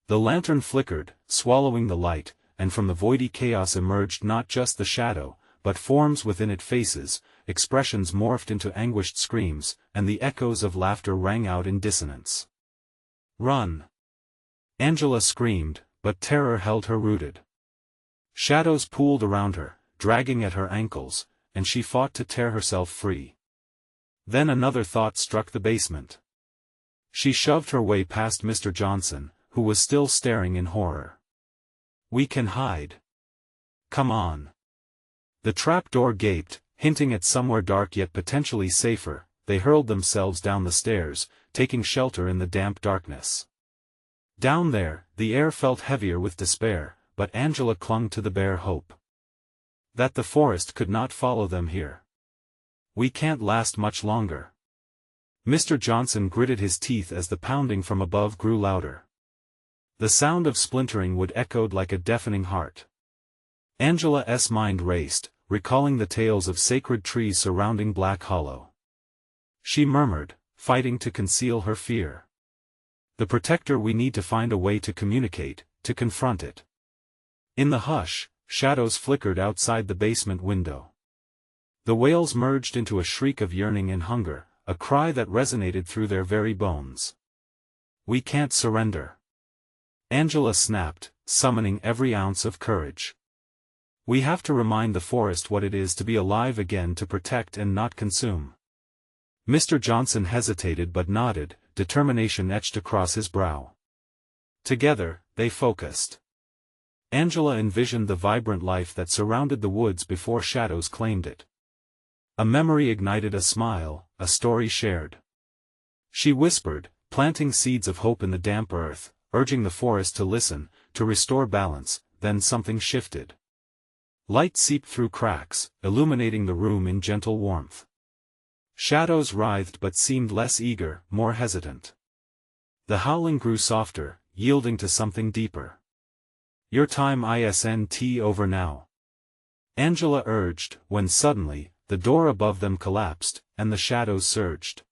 The lantern flickered, swallowing the light, and from the voidy chaos emerged not just the shadow, but forms within it, faces, expressions morphed into anguished screams, and the echoes of laughter rang out in dissonance. "Run!" Angela screamed, but terror held her rooted. Shadows pooled around her, dragging at her ankles, and she fought to tear herself free. Then another thought struck the basement. She shoved her way past Mr. Johnson, who was still staring in horror. "We can hide. Come on." The trapdoor gaped, hinting at somewhere dark yet potentially safer. They hurled themselves down the stairs, taking shelter in the damp darkness. Down there, the air felt heavier with despair, but Angela clung to the bare hope. That the forest could not follow them here. We can't last much longer. Mr. Johnson gritted his teeth as the pounding from above grew louder. The sound of splintering wood echoed like a deafening heart. Angela's mind raced, recalling the tales of sacred trees surrounding Black Hollow. She murmured, fighting to conceal her fear. The protector, we need to find a way to communicate, to confront it. In the hush, shadows flickered outside the basement window. The wails merged into a shriek of yearning and hunger, a cry that resonated through their very bones. We can't surrender. Angela snapped, summoning every ounce of courage. We have to remind the forest what it is to be alive again, to protect and not consume. Mr. Johnson hesitated but nodded, determination etched across his brow. Together, they focused. Angela envisioned the vibrant life that surrounded the woods before shadows claimed it. A memory ignited a smile, a story shared. She whispered, planting seeds of hope in the damp earth, urging the forest to listen, to restore balance. Then something shifted. Light seeped through cracks, illuminating the room in gentle warmth. Shadows writhed but seemed less eager, more hesitant. The howling grew softer, yielding to something deeper. Your time isn't over now, Angela urged, when suddenly, the door above them collapsed, and the shadows surged.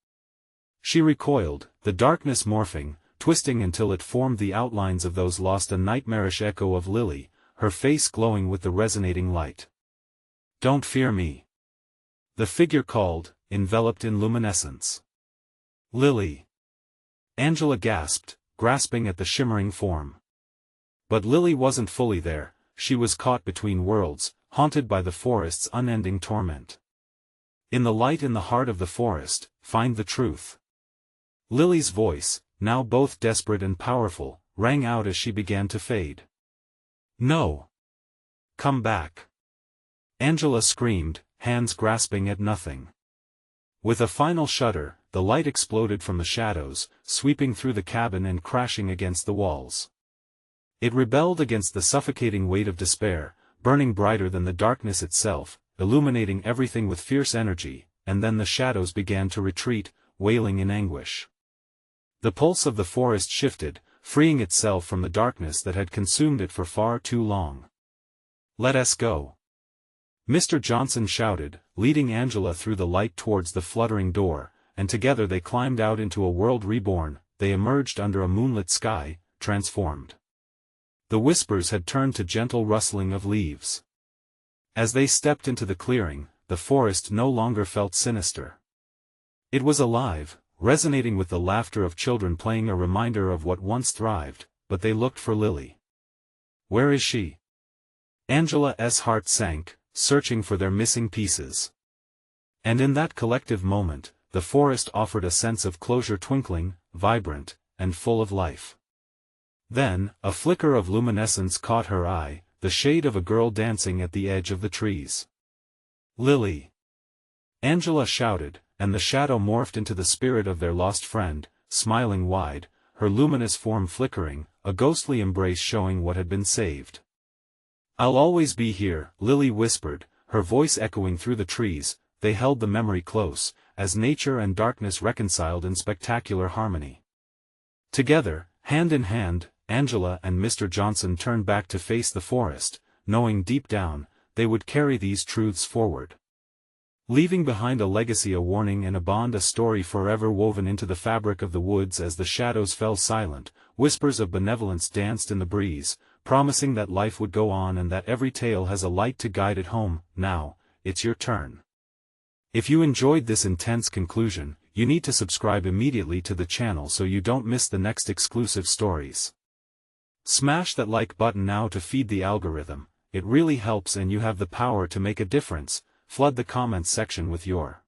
She recoiled, the darkness morphing, twisting until it formed the outlines of those lost, a nightmarish echo of Lily, her face glowing with the resonating light. Don't fear me. The figure called, enveloped in luminescence. Lily. Angela gasped, grasping at the shimmering form. But Lily wasn't fully there, she was caught between worlds, haunted by the forest's unending torment. In the light, in the heart of the forest, find the truth. Lily's voice, now both desperate and powerful, rang out as she began to fade. No. Come back. Angela screamed, hands grasping at nothing. With a final shudder, the light exploded from the shadows, sweeping through the cabin and crashing against the walls. It rebelled against the suffocating weight of despair, burning brighter than the darkness itself, illuminating everything with fierce energy, and then the shadows began to retreat, wailing in anguish. The pulse of the forest shifted, freeing itself from the darkness that had consumed it for far too long. Let us go. Mr. Johnson shouted, leading Angela through the light towards the fluttering door, and together they climbed out into a world reborn. They emerged under a moonlit sky, transformed. The whispers had turned to gentle rustling of leaves. As they stepped into the clearing, the forest no longer felt sinister. It was alive, resonating with the laughter of children playing, a reminder of what once thrived, but they looked for Lily. Where is she? Angela's heart sank, searching for their missing pieces. And in that collective moment, the forest offered a sense of closure, twinkling, vibrant, and full of life. Then, a flicker of luminescence caught her eye, the shade of a girl dancing at the edge of the trees. Lily! Angela shouted, and the shadow morphed into the spirit of their lost friend, smiling wide, her luminous form flickering, a ghostly embrace showing what had been saved. I'll always be here, Lily whispered, her voice echoing through the trees. They held the memory close, as nature and darkness reconciled in spectacular harmony. Together, hand in hand, Angela and Mr. Johnson turned back to face the forest, knowing deep down, they would carry these truths forward. Leaving behind a legacy, a warning and a bond, a story forever woven into the fabric of the woods. As the shadows fell silent, whispers of benevolence danced in the breeze, promising that life would go on and that every tale has a light to guide it home. Now, it's your turn. If you enjoyed this intense conclusion, you need to subscribe immediately to the channel so you don't miss the next exclusive stories. Smash that like button now to feed the algorithm, it really helps and you have the power to make a difference. Flood the comments section with your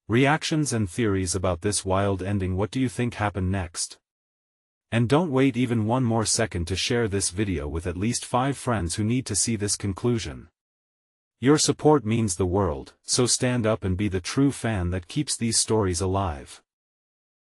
reactions and theories about this wild ending. What do you think happened next? And don't wait even one more second to share this video with at least 5 friends who need to see this conclusion. Your support means the world, so stand up and be the true fan that keeps these stories alive.